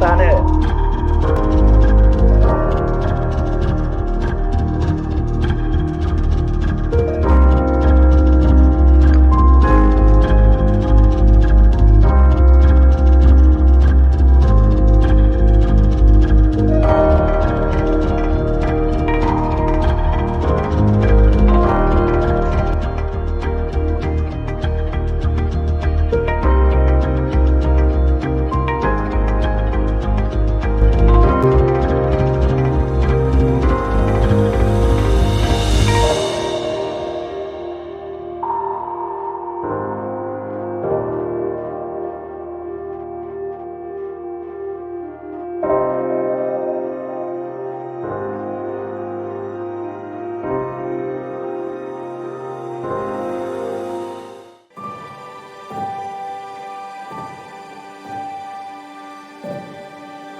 começar, né?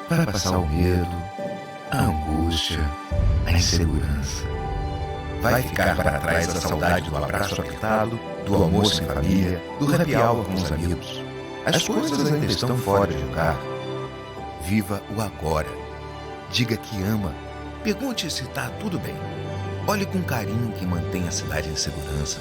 Vai passar o medo, a angústia, a insegurança. Vai ficar para trás a saudade do abraço apertado, do almoço em família, do happy hour com os amigos. As coisas ainda estão fora de lugar. Viva o agora. Diga que ama. Pergunte se está tudo bem. Olhe com carinho que mantém a cidade em segurança.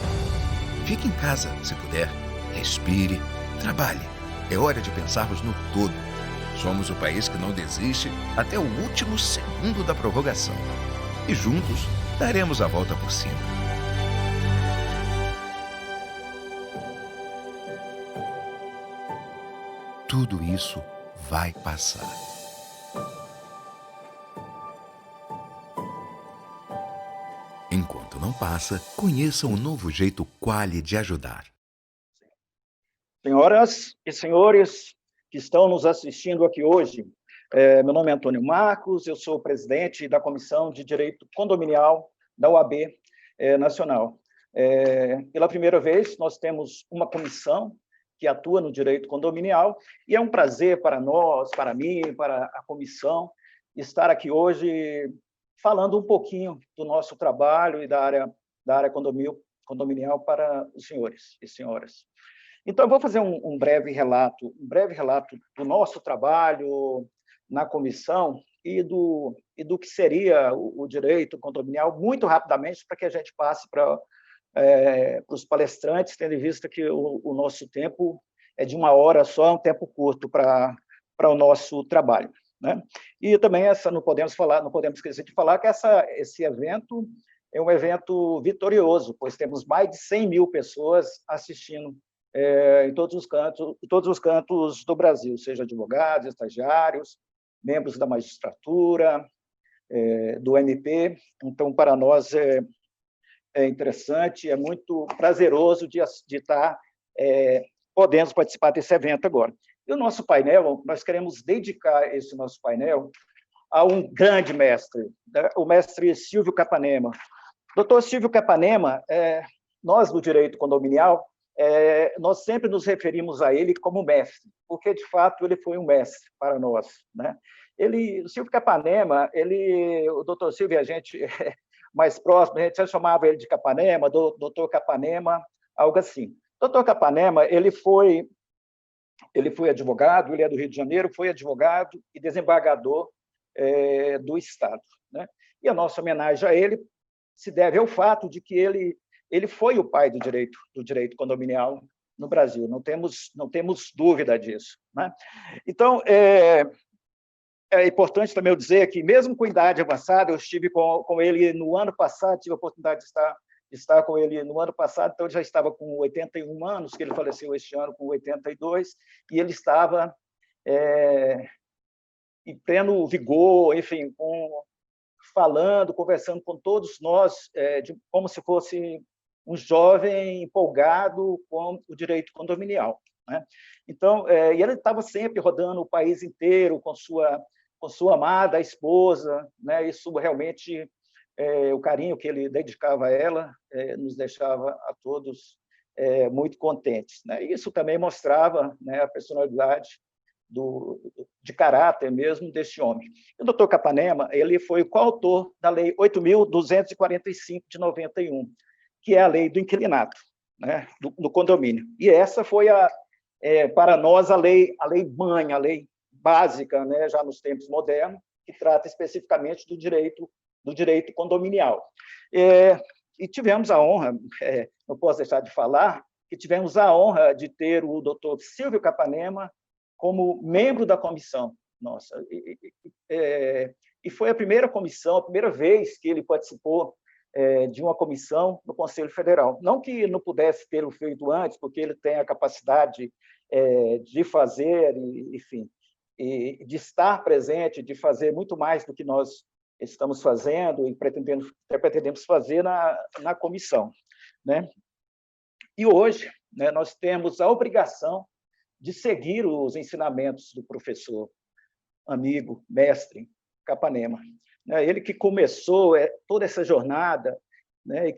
Fique em casa, se puder. Respire, trabalhe. É hora de pensarmos no todo. Somos o país que não desiste até o último segundo da prorrogação. E juntos daremos a volta por cima. Tudo isso vai passar. Enquanto não passa, conheça o novo jeito Quali de ajudar. Senhoras e senhores que estão nos assistindo aqui hoje, meu nome é Antônio Marcos, eu sou presidente da Comissão de Direito Condominial da OAB Nacional. Pela primeira vez, nós temos uma comissão que atua no direito condominial, e é um prazer para nós, para mim, para a comissão, estar aqui hoje falando um pouquinho do nosso trabalho e da área condominial para os senhores e senhoras. Então, eu vou fazer um breve relato do nosso trabalho na comissão e do que seria o direito condominial, muito rapidamente, para que a gente passe para os palestrantes, tendo em vista que o nosso tempo é de 1 hora só, é um tempo curto para o nosso trabalho, né? E também não podemos esquecer de falar que esse evento é um evento vitorioso, pois temos mais de 100 mil pessoas assistindo em todos os cantos do Brasil, seja advogados, estagiários, membros da magistratura, do MP. Então, para nós é interessante, é muito prazeroso de estar podendo participar desse evento agora. E o nosso painel, nós queremos dedicar esse nosso painel a um grande mestre, né? O mestre Silvio Capanema. Doutor Silvio Capanema, nós do direito condominial, nós sempre nos referimos a ele como mestre, porque, de fato, ele foi um mestre para nós, né? O Silvio Capanema, o doutor Silvio, a gente mais próximo, a gente já chamava ele de Capanema, doutor Capanema, algo assim. Doutor Capanema, ele foi advogado, ele é do Rio de Janeiro, foi advogado e desembargador do Estado, né? E a nossa homenagem a ele se deve ao fato de que ele foi o pai do direito condominial no Brasil, não temos dúvida disso, né? Então, é importante também eu dizer que, mesmo com idade avançada, eu estive com ele no ano passado, tive a oportunidade de estar com ele no ano passado, então ele já estava com 81 anos, que ele faleceu este ano com 82, e ele estava em pleno vigor, enfim, conversando com todos nós, como se fosse um jovem empolgado com o direito condominial, né? Então, e ele estava sempre rodando o país inteiro com sua amada esposa, né? Isso realmente, o carinho que ele dedicava a ela, nos deixava a todos muito contentes, né? Isso também mostrava, né, a personalidade de caráter mesmo deste homem. O doutor Capanema, ele foi o coautor da Lei 8.245 de 91, que é a lei do inquilinato, né, do condomínio. E essa foi, para nós, a lei mãe, a lei básica, né, já nos tempos modernos, que trata especificamente do direito condominial. E tivemos a honra, não posso deixar de falar, que tivemos a honra de ter o doutor Silvio Capanema como membro da comissão. Nossa, e foi a primeira comissão, a primeira vez que ele participou de uma comissão no Conselho Federal. Não que não pudesse ter o feito antes, porque ele tem a capacidade de fazer, enfim, e de estar presente, de fazer muito mais do que nós estamos fazendo e pretendemos fazer na comissão, né? E hoje, né, nós temos a obrigação de seguir os ensinamentos do professor, amigo, mestre Capanema, né? Ele que começou toda essa jornada, né,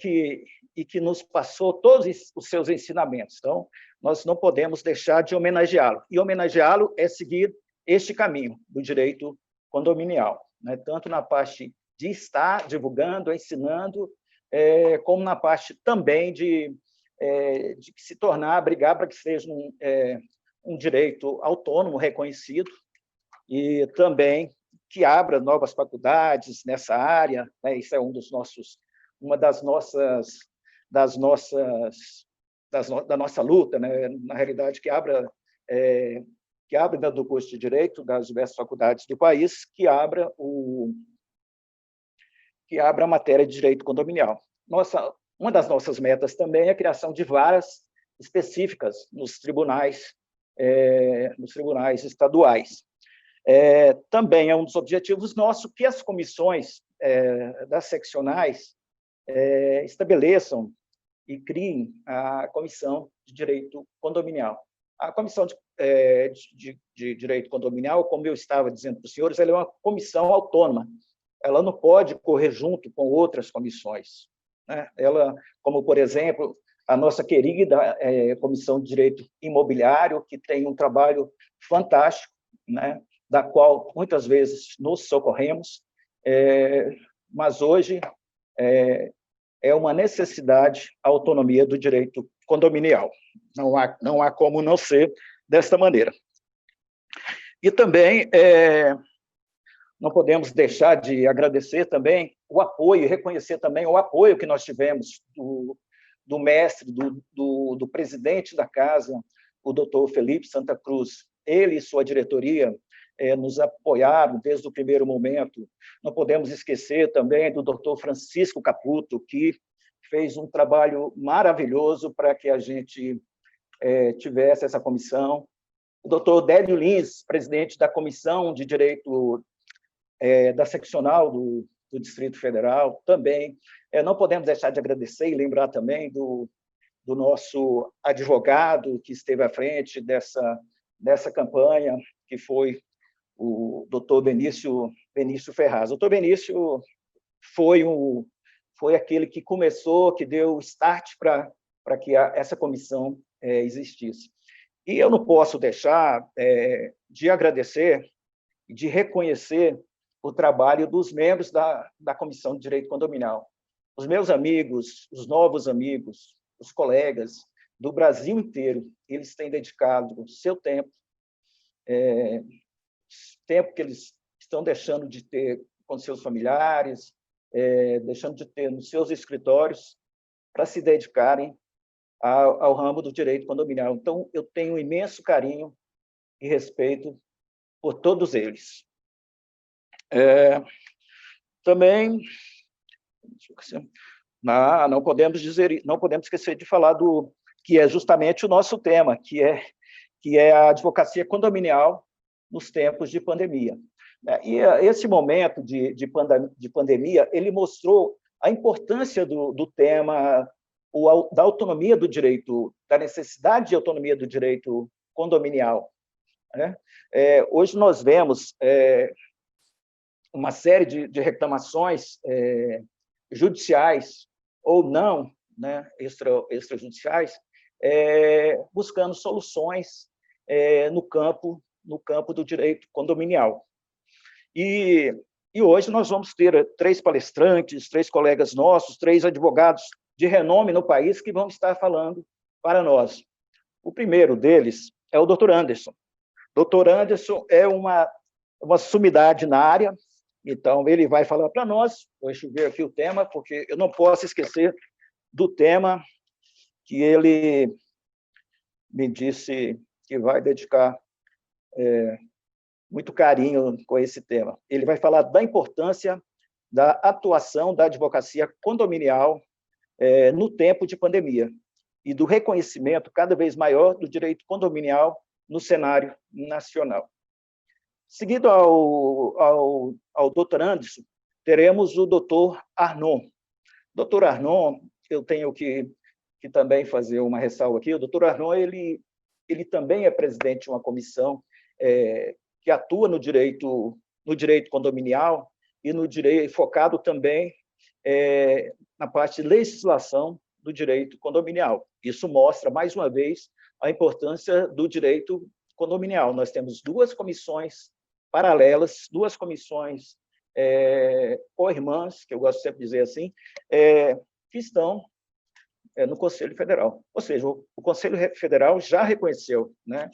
e que nos passou todos os seus ensinamentos. Então, nós não podemos deixar de homenageá-lo. E homenageá-lo é seguir este caminho do direito condominial, né? Tanto na parte de estar divulgando, ensinando, como na parte também de se tornar, brigar para que seja um direito autônomo, reconhecido, e também que abra novas faculdades nessa área, né? Isso é uma da nossa luta, né? Na realidade, que abra dentro do curso de Direito das diversas faculdades do país, que abra a matéria de Direito Condominial. Uma das nossas metas também é a criação de varas específicas nos tribunais estaduais. Também é um dos objetivos nossos que as comissões das seccionais estabeleçam e criem a Comissão de Direito Condominial. A Comissão de Direito Condominial, como eu estava dizendo para os senhores, ela é uma comissão autônoma. Ela não pode correr junto com outras comissões, né? Ela, como, por exemplo, a nossa querida Comissão de Direito Imobiliário, que tem um trabalho fantástico, né, da qual muitas vezes nos socorremos, mas hoje é uma necessidade a autonomia do direito condominial. Não há como não ser desta maneira. E também não podemos deixar de agradecer também o apoio, reconhecer também o apoio que nós tivemos do mestre, do presidente da casa, o doutor Felipe Santa Cruz. Ele e sua diretoria nos apoiaram desde o primeiro momento. Não podemos esquecer também do doutor Francisco Caputo, que fez um trabalho maravilhoso para que a gente tivesse essa comissão. O doutor Délio Lins, presidente da Comissão de Direito da Seccional do Distrito Federal, também. Não podemos deixar de agradecer e lembrar também do nosso advogado que esteve à frente dessa campanha, que foi o doutor Benício Ferraz. O doutor Benício foi aquele que começou, que deu o start para que essa comissão existisse. E eu não posso deixar de agradecer e de reconhecer o trabalho dos membros da Comissão de Direito Condominial. Os meus amigos, os novos amigos, os colegas do Brasil inteiro, eles têm dedicado o seu tempo, tempo que eles estão deixando de ter com seus familiares, deixando de ter nos seus escritórios, para se dedicarem ao ramo do direito condominial. Então, eu tenho um imenso carinho e respeito por todos eles. Também, não podemos esquecer de falar do que é justamente o nosso tema, que é a advocacia condominial nos tempos de pandemia. E esse momento de pandemia, ele mostrou a importância do tema, da autonomia do direito, da necessidade de autonomia do direito condominial, né? Hoje nós vemos uma série de reclamações judiciais ou não, né, extrajudiciais, buscando soluções no campo do direito condominial. E hoje nós vamos ter 3 palestrantes, 3 colegas nossos, 3 advogados de renome no país que vão estar falando para nós. O primeiro deles é o Dr. Anderson. Doutor Anderson é uma sumidade na área, então ele vai falar para nós. Deixa eu ver aqui o tema, porque eu não posso esquecer do tema que ele me disse que vai dedicar muito carinho com esse tema. Ele vai falar da importância da atuação da advocacia condominial no tempo de pandemia e do reconhecimento cada vez maior do direito condominial no cenário nacional. Seguido ao doutor Anderson, teremos o doutor Arnon. Doutor Arnon, eu tenho que também fazer uma ressalva aqui. O doutor Arnon, ele também é presidente de uma comissão que atua no direito condominial e no direito focado também na parte de legislação do direito condominial. Isso mostra, mais uma vez, a importância do direito condominial. Nós temos duas comissões paralelas, duas comissões co-irmãs, que eu gosto sempre de dizer assim, que estão no Conselho Federal. Ou seja, o Conselho Federal já reconheceu, né?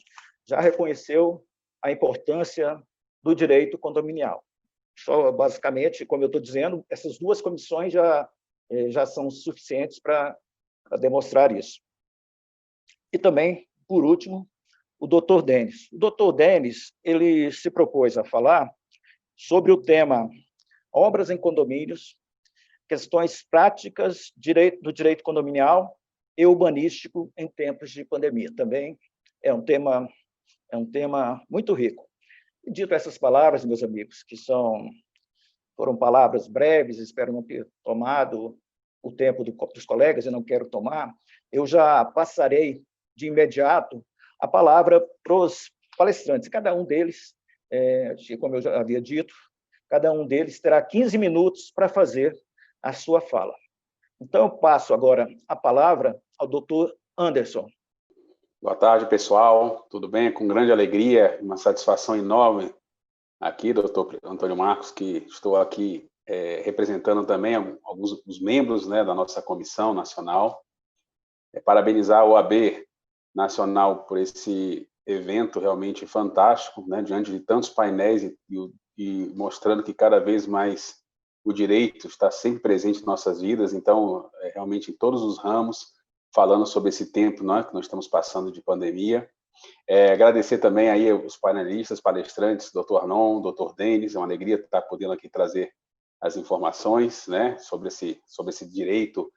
Já reconheceu a importância do direito condominial. Só, basicamente, como eu estou dizendo, essas duas comissões já são suficientes para demonstrar isso. E também, por último, o doutor Denis. O doutor Denis, ele se propôs a falar sobre o tema obras em condomínios, questões práticas do direito condominial e urbanístico em tempos de pandemia. Também é um tema muito rico. E dito essas palavras, meus amigos, que foram palavras breves, espero não ter tomado o tempo dos colegas, eu não quero tomar, eu já passarei de imediato a palavra para os palestrantes. Cada um deles, como eu já havia dito, cada um deles terá 15 minutos para fazer a sua fala. Então, eu passo agora a palavra ao doutor Anderson. Boa tarde, pessoal. Tudo bem? Com grande alegria, uma satisfação enorme aqui, doutor Antônio Marcos, que estou aqui representando também alguns dos membros, né, da nossa comissão nacional. Parabenizar a OAB Nacional por esse evento realmente fantástico, né, diante de tantos painéis e mostrando que cada vez mais o direito está sempre presente em nossas vidas, então, realmente em todos os ramos, falando sobre esse tempo, né, que nós estamos passando de pandemia. Agradecer também aí os panelistas, palestrantes, doutor Arnon, doutor Denis, é uma alegria estar podendo aqui trazer as informações, né, sobre esse direito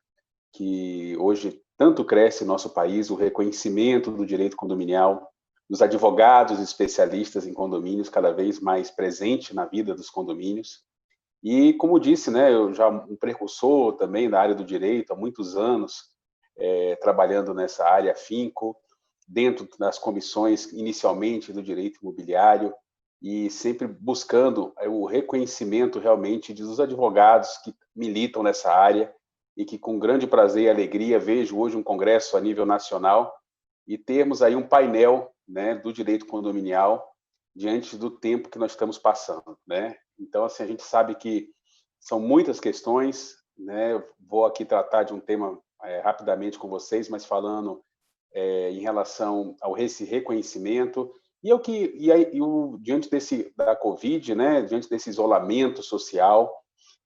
que hoje tanto cresce em nosso país, o reconhecimento do direito condominial, dos advogados especialistas em condomínios cada vez mais presente na vida dos condomínios. E, como disse, né, eu já um precursor também da área do direito, há muitos anos, trabalhando nessa área afinco, dentro das comissões, inicialmente, do direito imobiliário, e sempre buscando o reconhecimento, realmente, dos advogados que militam nessa área, e que, com grande prazer e alegria, vejo hoje um congresso a nível nacional, e termos aí um painel, né, do direito condominial, diante do tempo que nós estamos passando, né? Então, assim, a gente sabe que são muitas questões, né? Vou aqui tratar de um tema rapidamente com vocês, mas falando em relação ao esse reconhecimento diante da Covid, né? Diante desse isolamento social,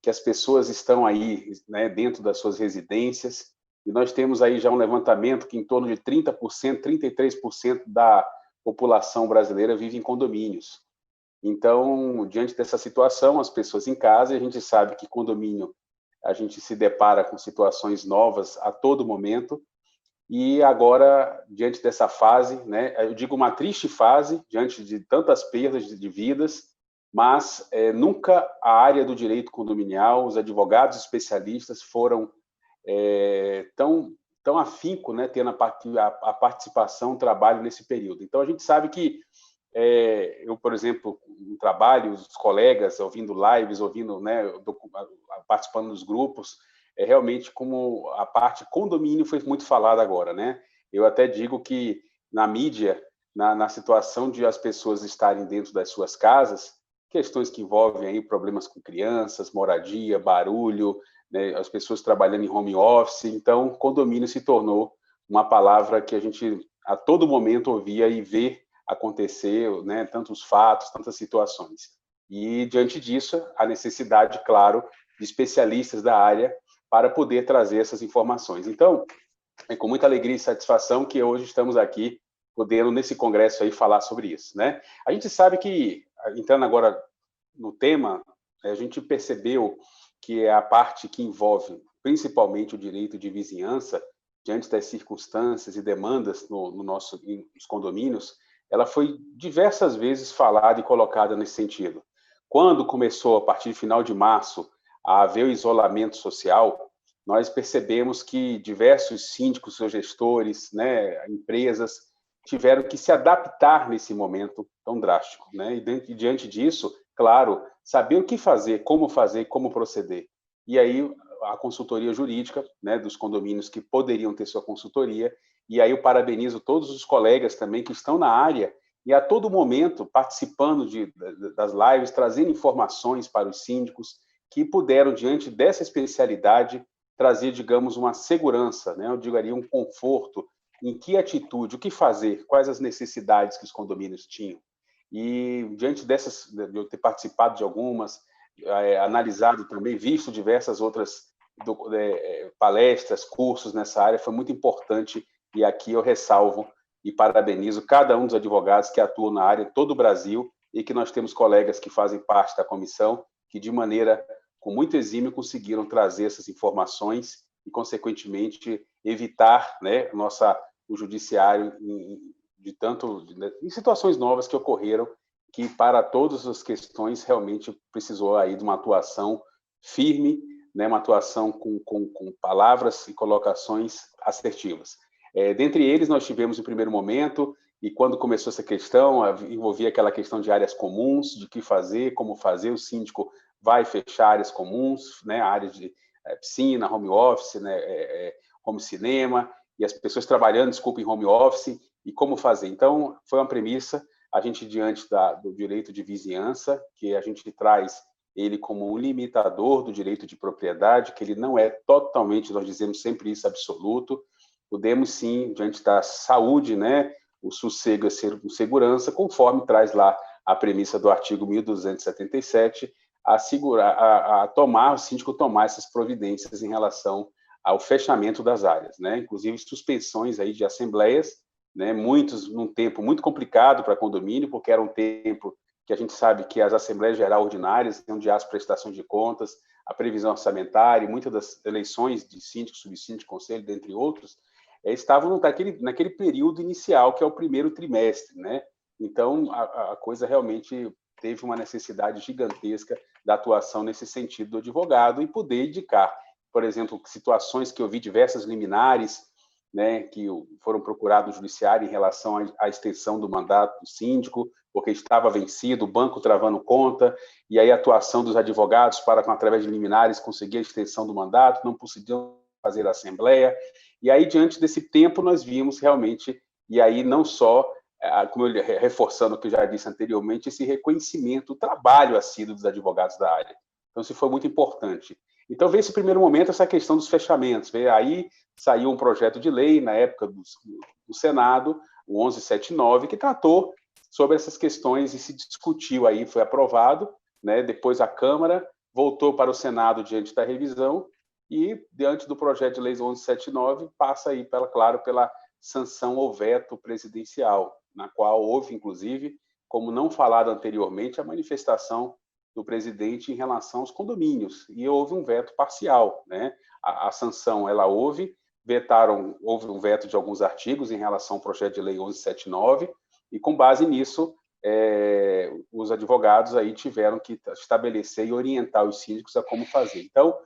que as pessoas estão aí, né, dentro das suas residências, e nós temos aí já um levantamento que em torno de 30%, 33% da população brasileira vive em condomínios. Então, diante dessa situação, as pessoas em casa, a gente sabe que condomínio, a gente se depara com situações novas a todo momento, e agora, diante dessa fase, né, eu digo uma triste fase, diante de tantas perdas de vidas, mas nunca a área do direito condominial, os advogados especialistas foram tão afinco, né, tendo a participação, o trabalho nesse período. Então, a gente sabe que eu, por exemplo, no trabalho, os colegas, ouvindo lives, ouvindo, né, participando dos grupos, realmente como a parte condomínio foi muito falada agora, né? Eu até digo que na mídia, na situação de as pessoas estarem dentro das suas casas, questões que envolvem aí problemas com crianças, moradia, barulho, né, as pessoas trabalhando em home office, então condomínio se tornou uma palavra que a gente a todo momento ouvia e vê acontecer, né, tantos fatos, tantas situações. E, diante disso, a necessidade, claro, de especialistas da área para poder trazer essas informações. Então, é com muita alegria e satisfação que hoje estamos aqui, podendo, nesse congresso, aí, falar sobre isso, né? A gente sabe que, entrando agora no tema, a gente percebeu que é a parte que envolve principalmente o direito de vizinhança, diante das circunstâncias e demandas nos condomínios, ela foi diversas vezes falada e colocada nesse sentido. Quando começou, a partir do final de março, a haver o isolamento social, nós percebemos que diversos síndicos ou gestores, né, empresas, tiveram que se adaptar nesse momento tão drástico, né? E diante disso, claro, saber o que fazer, como proceder. E aí a consultoria jurídica, né, dos condomínios que poderiam ter sua consultoria, e aí eu parabenizo todos os colegas também que estão na área e a todo momento participando das lives, trazendo informações para os síndicos que puderam, diante dessa especialidade, trazer, digamos, uma segurança, né? Eu diria um conforto, em que atitude, o que fazer, quais as necessidades que os condomínios tinham. E, diante dessas, de eu ter participado de algumas, analisado também, visto diversas outras palestras, cursos nessa área, foi muito importante, e aqui eu ressalvo e parabenizo cada um dos advogados que atuam na área em todo o Brasil, e que nós temos colegas que fazem parte da comissão, que de maneira com muito exímio conseguiram trazer essas informações e, consequentemente, evitar, né, o judiciário em situações novas que ocorreram, que para todas as questões realmente precisou aí de uma atuação firme, né, uma atuação com palavras e colocações assertivas. Dentre eles, nós tivemos o primeiro momento, e quando começou essa questão, envolvia aquela questão de áreas comuns, de que fazer, como fazer, o síndico vai fechar áreas comuns, né, áreas de piscina, home office, né, home cinema, e as pessoas trabalhando, em home office, e como fazer. Então, foi uma premissa, a gente, diante do direito de vizinhança, que a gente traz ele como um limitador do direito de propriedade, que ele não é totalmente, nós dizemos sempre isso, absoluto. Podemos, sim, diante da saúde, né, o sossego é ser com segurança, conforme traz lá a premissa do artigo 1277, o síndico tomar essas providências em relação ao fechamento das áreas, né? Inclusive suspensões aí de assembleias, né? Muitos num tempo muito complicado para condomínio, porque era um tempo que a gente sabe que as assembleias gerais ordinárias, onde há as prestações de contas, a previsão orçamentária, e muitas das eleições de síndico, subsíndico, conselho, dentre outros, estavam naquele período inicial, que é o primeiro trimestre, né? Então, a coisa realmente teve uma necessidade gigantesca da atuação nesse sentido do advogado e poder indicar, por exemplo, situações que eu vi diversas liminares, né, que foram procurados no judiciário em relação à extensão do mandato do síndico, porque estava vencido, o banco travando conta, e aí a atuação dos advogados para, através de liminares, conseguir a extensão do mandato, não conseguiam fazer a assembleia. E aí, diante desse tempo, nós vimos realmente, e aí não só, como eu reforçando o que eu já disse anteriormente, esse reconhecimento, o trabalho assíduo dos advogados da área. Então, isso foi muito importante. Então, veio esse primeiro momento, essa questão dos fechamentos. Aí saiu um projeto de lei, na época do Senado, o 1179, que tratou sobre essas questões e se discutiu aí, foi aprovado, né? Depois a Câmara voltou para o Senado diante da revisão e, diante do projeto de lei 1179, passa aí, pela sanção ou veto presidencial, na qual houve, inclusive, como não falado anteriormente, a manifestação do presidente em relação aos condomínios, e houve um veto parcial, né? A sanção, ela houve um veto de alguns artigos em relação ao projeto de lei 1179, e com base nisso, os advogados aí tiveram que estabelecer e orientar os síndicos a como fazer. Então,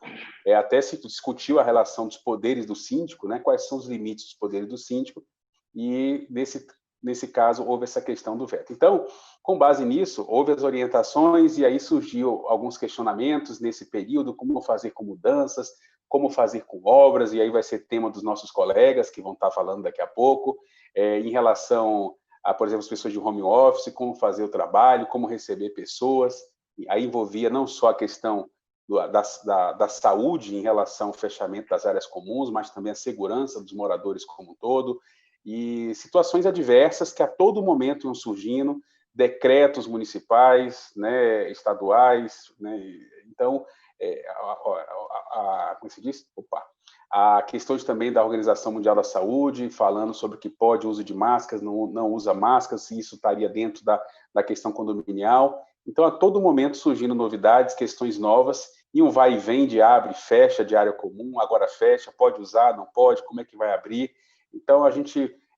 até se discutiu a relação dos poderes do síndico, né? Quais são os limites dos poderes do síndico, e nesse caso houve essa questão do veto. Então, com base nisso, houve as orientações e aí surgiu alguns questionamentos nesse período, como fazer com mudanças, como fazer com obras, e aí vai ser tema dos nossos colegas, que vão estar falando daqui a pouco, em relação a, por exemplo, as pessoas de home office, como fazer o trabalho, como receber pessoas. Aí envolvia não só a questão da saúde em relação ao fechamento das áreas comuns, mas também a segurança dos moradores como um todo, e situações adversas que a todo momento iam surgindo, decretos municipais, né, estaduais, né, então, como se diz? A questões também da Organização Mundial da Saúde, falando sobre o que pode uso de máscaras, não usa máscaras, se isso estaria dentro da questão condominial. Então, a todo momento surgindo novidades, questões novas, e um vai e vem de abre, fecha de área comum, agora fecha, pode usar, não pode, como é que vai abrir? Então,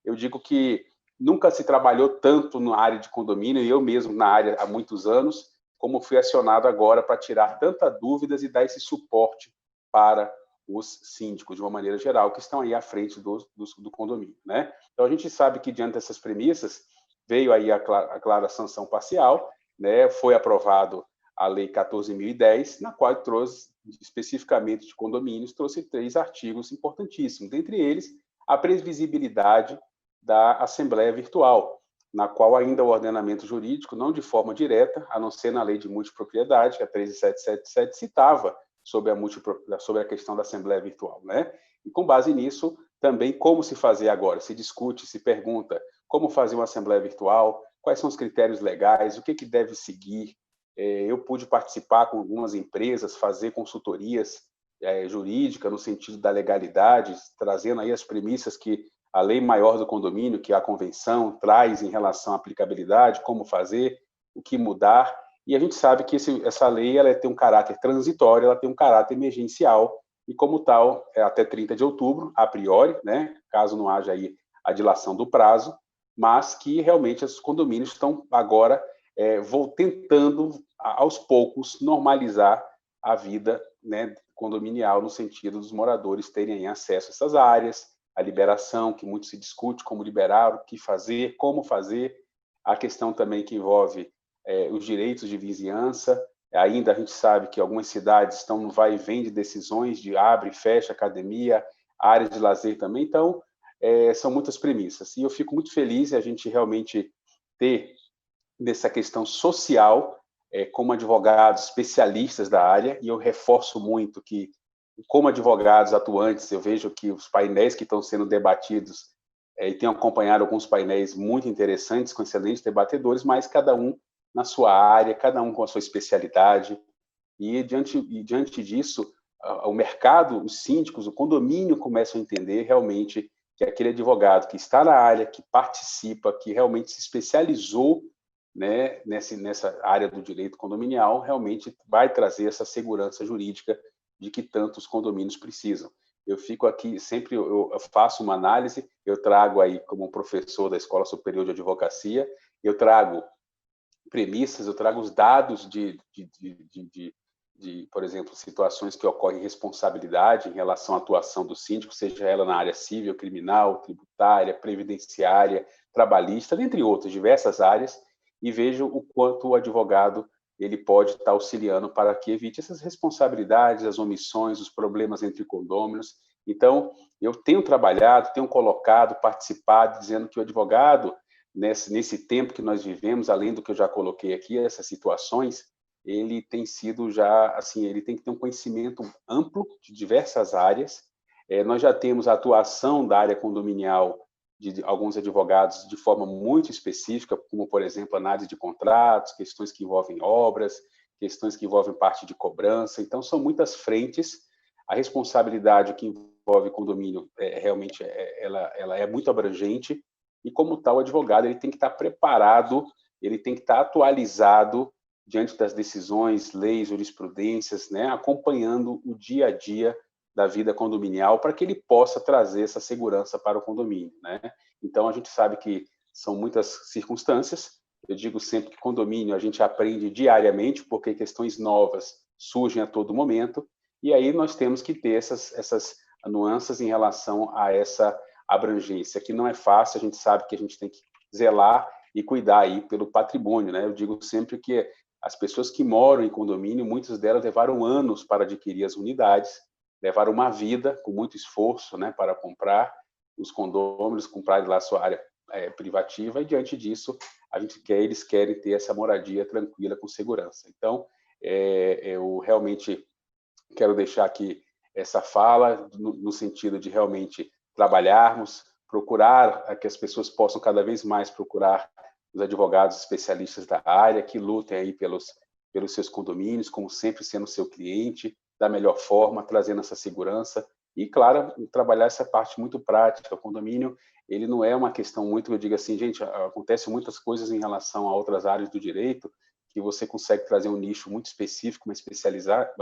eu digo que nunca se trabalhou tanto na área de condomínio, e eu mesmo na área há muitos anos, como fui acionado agora para tirar tantas dúvidas e dar esse suporte para os síndicos, de uma maneira geral, que estão aí à frente do condomínio, né? Então, a gente sabe que, diante dessas premissas, veio aí a clara sanção parcial, né? Foi aprovado a Lei 14.010, na qual trouxe, especificamente de condomínios, trouxe 3 artigos importantíssimos, dentre eles, a previsibilidade da Assembleia Virtual, na qual ainda o ordenamento jurídico, não de forma direta, a não ser na Lei de Multipropriedade, que a 13777 citava sobre a questão da Assembleia Virtual, né? E com base nisso, também como se fazer agora, se discute, se pergunta como fazer uma Assembleia Virtual, quais são os critérios legais, o que deve seguir. Eu pude participar com algumas empresas, fazer consultorias jurídicas no sentido da legalidade, trazendo aí as premissas que a lei maior do condomínio, que é a convenção, traz em relação à aplicabilidade, como fazer, o que mudar. E a gente sabe que essa lei ela tem um caráter transitório, ela tem um caráter emergencial, e como tal, é até 30 de outubro, a priori, né, caso não haja aí a dilação do prazo, mas que realmente os condomínios estão agora tentando, aos poucos, normalizar a vida, né, condominial, no sentido dos moradores terem acesso a essas áreas, a liberação, que muito se discute, como liberar, o que fazer, como fazer, a questão também que envolve os direitos de vizinhança. Ainda a gente sabe que algumas cidades estão no vai e vem de decisões de abre e fecha academia, áreas de lazer também, então são muitas premissas. E eu fico muito feliz em a gente realmente ter nessa questão social, como advogados especialistas da área, e eu reforço muito que, como advogados atuantes, eu vejo que os painéis que estão sendo debatidos, e tenho acompanhado alguns painéis muito interessantes, com excelentes debatedores, mas cada um na sua área, cada um com a sua especialidade, e diante disso, o mercado, os síndicos, o condomínio começam a entender realmente que aquele advogado que está na área, que participa, que realmente se especializou, né, nessa área do direito condominial, realmente vai trazer essa segurança jurídica de que tantos condomínios precisam. Eu fico aqui, sempre eu faço uma análise, eu trago aí como professor da Escola Superior de Advocacia, eu trago premissas, eu trago os dados de por exemplo, situações que ocorrem responsabilidade em relação à atuação do síndico, seja ela na área civil, criminal, tributária, previdenciária, trabalhista, dentre outras diversas áreas, e vejo o quanto o advogado ele pode estar auxiliando para que evite essas responsabilidades, as omissões, os problemas entre condôminos. Então, eu tenho trabalhado, tenho colocado, participado, dizendo que o advogado, nesse tempo que nós vivemos, além do que eu já coloquei aqui, essas situações, ele tem sido já, assim, ele tem que ter um conhecimento amplo de diversas áreas. Nós já temos a atuação da área condominial de alguns advogados de forma muito específica, como, por exemplo, análise de contratos, questões que envolvem obras, questões que envolvem parte de cobrança. Então, são muitas frentes. A responsabilidade que envolve condomínio realmente ela é muito abrangente, e, como tal, o advogado ele tem que estar preparado, ele tem que estar atualizado diante das decisões, leis, jurisprudências, né, acompanhando o dia a dia da vida condominial, para que ele possa trazer essa segurança para o condomínio, né? Então, a gente sabe que são muitas circunstâncias. Eu digo sempre que condomínio a gente aprende diariamente, porque questões novas surgem a todo momento, e aí nós temos que ter essas nuances em relação a essa abrangência, que não é fácil. A gente sabe que a gente tem que zelar e cuidar aí pelo patrimônio, né? Eu digo sempre que as pessoas que moram em condomínio, muitas delas levaram anos para adquirir as unidades, levaram uma vida com muito esforço, né, para comprar os condôminos, comprar lá a sua área privativa, e diante disso eles querem ter essa moradia tranquila, com segurança. Então, eu realmente quero deixar aqui essa fala no sentido de realmente trabalharmos procurar que as pessoas possam cada vez mais procurar os advogados especialistas da área, que lutem aí pelos seus condomínios, como sempre sendo seu cliente, da melhor forma, trazendo essa segurança e, claro, trabalhar essa parte muito prática. O condomínio, ele não é uma questão muito, eu digo assim, gente, acontece muitas coisas em relação a outras áreas do direito, que você consegue trazer um nicho muito específico, uma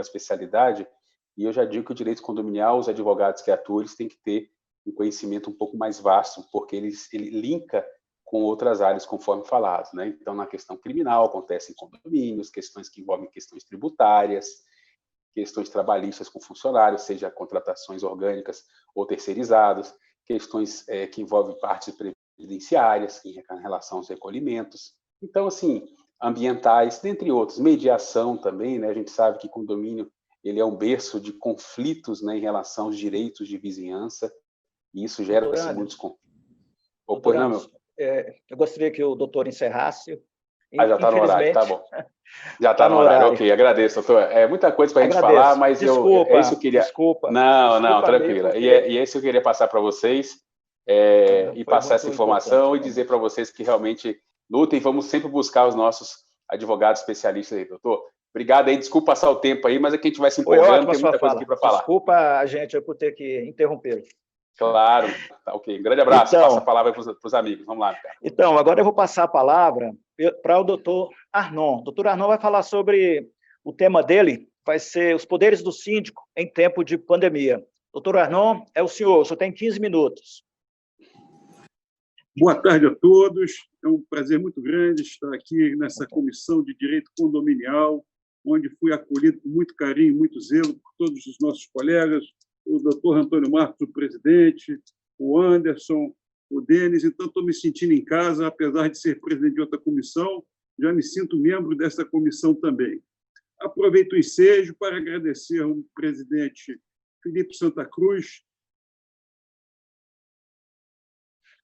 especialidade, e eu já digo que o direito condominial, os advogados que atuam, eles têm que ter um conhecimento um pouco mais vasto, porque ele linka com outras áreas, conforme falado, né? Então, na questão criminal, acontecem condomínios, questões que envolvem questões tributárias, questões trabalhistas com funcionários, seja contratações orgânicas ou terceirizadas, questões que envolvem partes previdenciárias, em relação aos recolhimentos. Então, assim, ambientais, dentre outros, mediação também, né? A gente sabe que condomínio ele é um berço de conflitos, né, em relação aos direitos de vizinhança, e isso gera muitos conflitos. Pois não, meu? Eu gostaria que o doutor encerrasse. Já está no horário, tá bom. Já está no horário, ok, agradeço, doutor. É muita coisa para a gente falar, mas desculpa, é isso que eu queria... Desculpa. Não, tranquilo. Porque... E é isso que eu queria passar para vocês, e passar essa informação e dizer para vocês que realmente lutem, vamos sempre buscar os nossos advogados especialistas aí, doutor. Obrigado aí, desculpa passar o tempo aí, mas aqui a gente vai se empolgando, tem muita coisa aqui para falar. Desculpa a gente por ter que interrompê-lo. Claro, tá, ok. Um grande abraço, passa a palavra para os amigos. Vamos lá, cara. Então, agora eu vou passar a palavra para o doutor Arnon. O doutor Arnon vai falar sobre, o tema dele vai ser os poderes do síndico em tempo de pandemia. Doutor Arnon, é o senhor tem 15 minutos. Boa tarde a todos, é um prazer muito grande estar aqui nessa comissão de direito condominial, onde fui acolhido com muito carinho, muito zelo por todos os nossos colegas, o doutor Antônio Marcos, o presidente, o Anderson, o Denis. Então, estou me sentindo em casa, apesar de ser presidente de outra comissão, já me sinto membro dessa comissão também. Aproveito o ensejo para agradecer ao presidente Felipe Santa Cruz.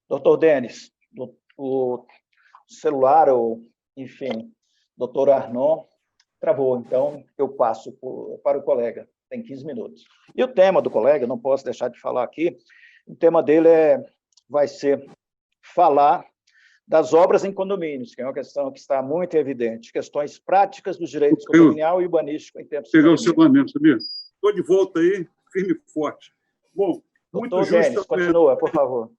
Doutor Denis, o celular, enfim, doutor Arnon, travou, então eu passo para o colega. Tem 15 minutos. E o tema do colega, não posso deixar de falar aqui, o tema dele vai ser falar das obras em condomínios, que é uma questão que está muito evidente, questões práticas dos direitos condominial e urbanístico em tempos de pandemia. Pegar o celular, sabia? Estou de volta aí, firme e forte. Bom, doutor Denis, continua, por favor.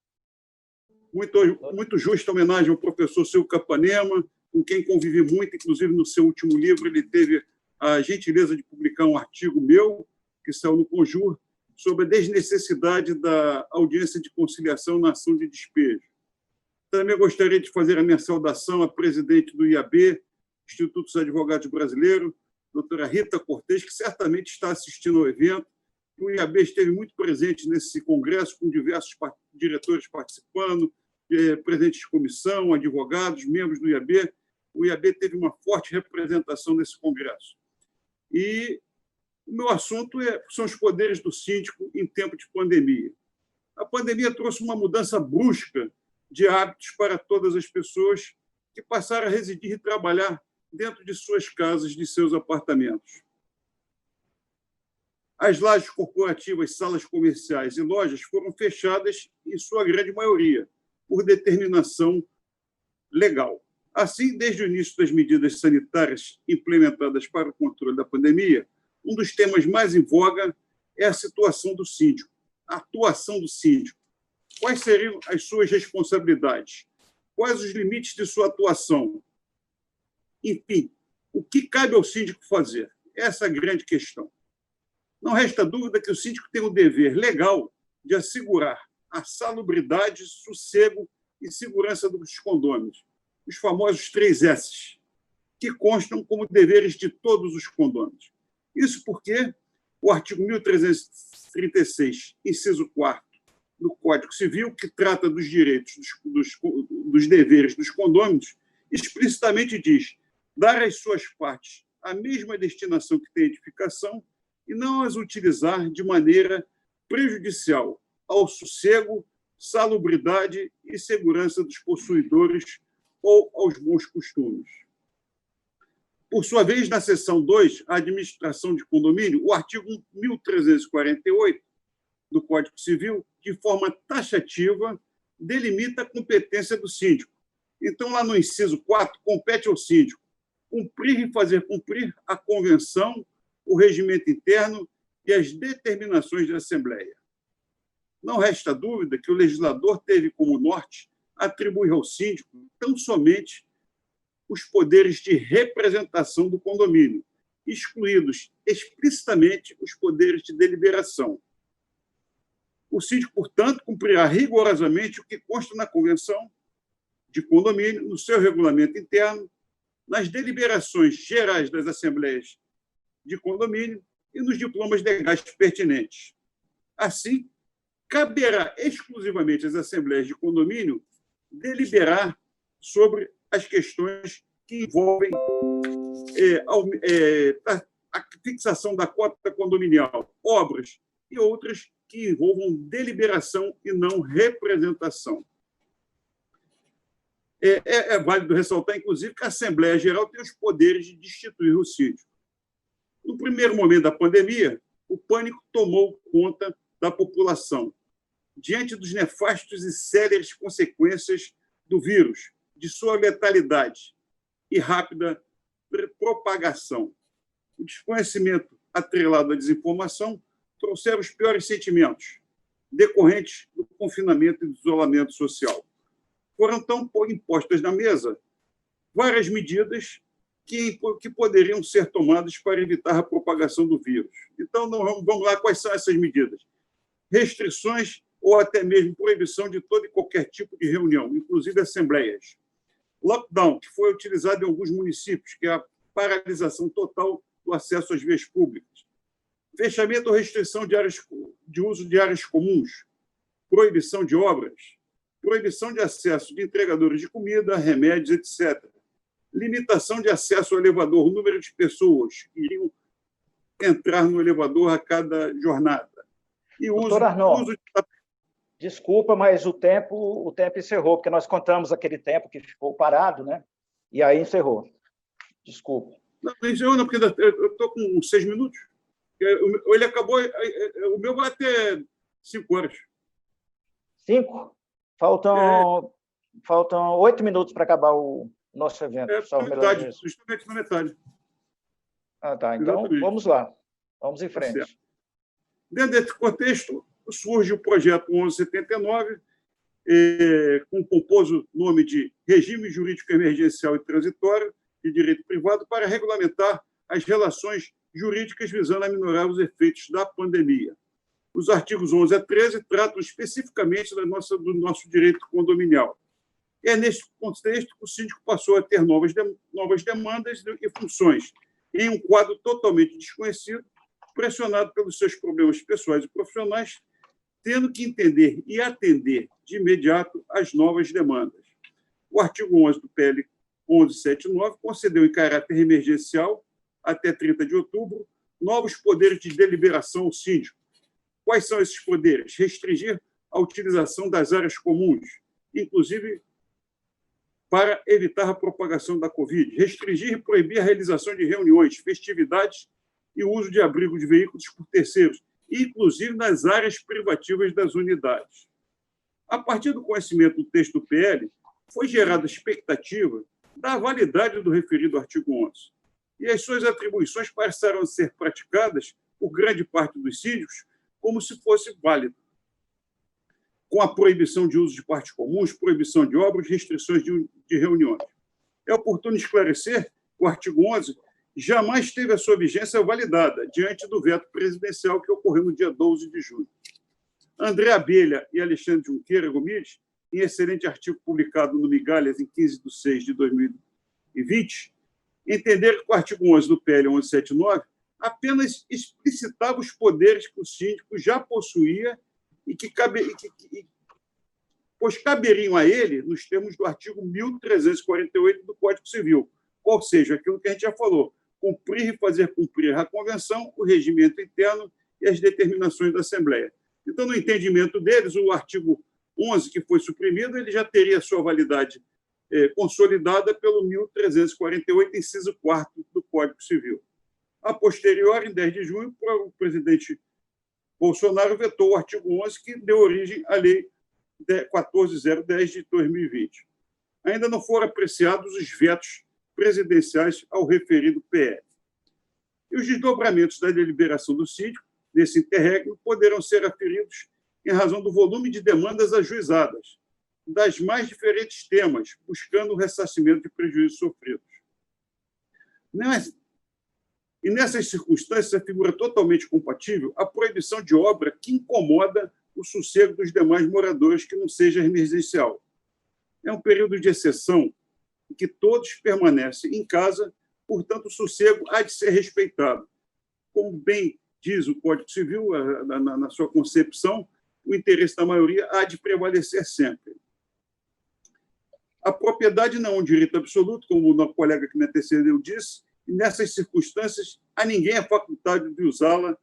Muito justa homenagem ao professor Silvio Capanema, com quem convivi muito, inclusive no seu último livro, ele teve a gentileza de publicar um artigo meu, que saiu no Conjur, sobre a desnecessidade da audiência de conciliação na ação de despejo. Também gostaria de fazer a minha saudação à presidente do IAB, Instituto dos Advogados Brasileiros, doutora Rita Cortes, que certamente está assistindo ao evento. O IAB esteve muito presente nesse congresso, com diversos diretores participando, presidentes de comissão, advogados, membros do IAB. O IAB teve uma forte representação nesse congresso. E o meu assunto são os poderes do síndico em tempo de pandemia. A pandemia trouxe uma mudança brusca de hábitos para todas as pessoas que passaram a residir e trabalhar dentro de suas casas, de seus apartamentos. As lajes corporativas, salas comerciais e lojas foram fechadas, em sua grande maioria, por determinação legal. Assim, desde o início das medidas sanitárias implementadas para o controle da pandemia, um dos temas mais em voga é a situação do síndico, a atuação do síndico. Quais seriam as suas responsabilidades? Quais os limites de sua atuação? Enfim, o que cabe ao síndico fazer? Essa é a grande questão. Não resta dúvida que o síndico tem o dever legal de assegurar a salubridade, sossego e segurança dos condôminos, os famosos 3 S's, que constam como deveres de todos os condôminos. Isso porque o artigo 1336, inciso 4º, do Código Civil, que trata dos direitos, dos deveres dos condôminos, explicitamente diz dar às suas partes a mesma destinação que tem a edificação e não as utilizar de maneira prejudicial ao sossego, salubridade e segurança dos possuidores ou aos bons costumes. Por sua vez, na seção 2, a administração de condomínio, o artigo 1348 do Código Civil, de forma taxativa, delimita a competência do síndico. Então, lá no inciso 4, compete ao síndico cumprir e fazer cumprir a convenção, o regimento interno e as determinações da Assembleia. Não resta dúvida que o legislador teve como norte atribuir ao síndico tão somente os poderes de representação do condomínio, excluídos explicitamente os poderes de deliberação. O síndico, portanto, cumprirá rigorosamente o que consta na convenção de condomínio, no seu regulamento interno, nas deliberações gerais das assembleias de condomínio e nos diplomas legais pertinentes. Assim, caberá exclusivamente às assembleias de condomínio deliberar sobre as questões que envolvem a fixação da cota condominial, obras e outras que envolvam deliberação e não representação. É válido ressaltar, inclusive, que a Assembleia Geral tem os poderes de destituir o síndico. No primeiro momento da pandemia, o pânico tomou conta da população. Diante dos nefastos e sérias consequências do vírus, de sua letalidade e rápida propagação, o desconhecimento atrelado à desinformação trouxeram os piores sentimentos decorrentes do confinamento e do isolamento social. Foram, então, impostas na mesa várias medidas que poderiam ser tomadas para evitar a propagação do vírus. Então, vamos lá, quais são essas medidas? Restrições ou até mesmo proibição de todo e qualquer tipo de reunião, inclusive assembleias. Lockdown, que foi utilizado em alguns municípios, que é a paralisação total do acesso às vias públicas. Fechamento ou restrição de uso de áreas comuns, proibição de obras, proibição de acesso de entregadores de comida, remédios, etc. Limitação de acesso ao elevador, o número de pessoas que iriam entrar no elevador a cada jornada. E Doutor Arnon, desculpa, mas o tempo encerrou, porque nós contamos aquele tempo que ficou parado, né? E aí encerrou. Desculpa. Não encerrou, não, porque eu estou com 6 minutos. Ele acabou, o meu vai até 5 horas. 5? Faltam 8 minutos para acabar o nosso evento. Justamente na metade. Ah, tá. Então, vamos lá. Vamos em frente. Certo. Dentro desse contexto, surge o projeto 1179, com o pomposo nome de Regime Jurídico Emergencial e Transitório de Direito Privado para regulamentar as relações jurídicas visando aminorar os efeitos da pandemia. Os artigos 11 a 13 tratam especificamente do nosso direito condominial. É neste contexto que o síndico passou a ter novas demandas e funções, em um quadro totalmente desconhecido, pressionado pelos seus problemas pessoais e profissionais, tendo que entender e atender de imediato às novas demandas. O artigo 11 do PL 1179 concedeu em caráter emergencial, até 30 de outubro, novos poderes de deliberação ao síndico. Quais são esses poderes? Restringir a utilização das áreas comuns, inclusive para evitar a propagação da Covid. Restringir e proibir a realização de reuniões, festividades e o uso de abrigo de veículos por terceiros, inclusive nas áreas privativas das unidades. A partir do conhecimento do texto do PL, foi gerada a expectativa da validade do referido artigo 11, e as suas atribuições passaram a ser praticadas por grande parte dos síndicos como se fosse válido, com a proibição de uso de partes comuns, proibição de obras, restrições de reuniões. É oportuno esclarecer que o artigo 11 jamais teve a sua vigência validada diante do veto presidencial que ocorreu no dia 12 de junho. André Abelha e Alexandre Junqueira Gomes, em excelente artigo publicado no Migalhas em 15 de 6 de 2020, entenderam que o artigo 11 do PL 1179 apenas explicitava os poderes que o síndico já possuía pois caberiam a ele nos termos do artigo 1348 do Código Civil, ou seja, aquilo que a gente já falou, cumprir e fazer cumprir a convenção, o regimento interno e as determinações da Assembleia. Então, no entendimento deles, o artigo 11, que foi suprimido, ele já teria sua validade consolidada pelo 1348, inciso 4º do Código Civil. A posterior, em 10 de junho, o presidente Bolsonaro vetou o artigo 11, que deu origem à Lei 14010 de 2020. Ainda não foram apreciados os vetos presidenciais ao referido PL. E os desdobramentos da deliberação do síndico, nesse interregno, poderão ser aferidos em razão do volume de demandas ajuizadas, das mais diferentes temas, buscando o ressarcimento de prejuízos sofridos. E nessas circunstâncias, afigura totalmente compatível a proibição de obra que incomoda o sossego dos demais moradores que não seja emergencial. É um período de exceção em que todos permanecem em casa, portanto, o sossego há de ser respeitado. Como bem diz o Código Civil, na sua concepção, o interesse da maioria há de prevalecer sempre. A propriedade não é um direito absoluto, como o nosso colega que me antecedeu disse, e nessas circunstâncias, a ninguém é facultado de usá-la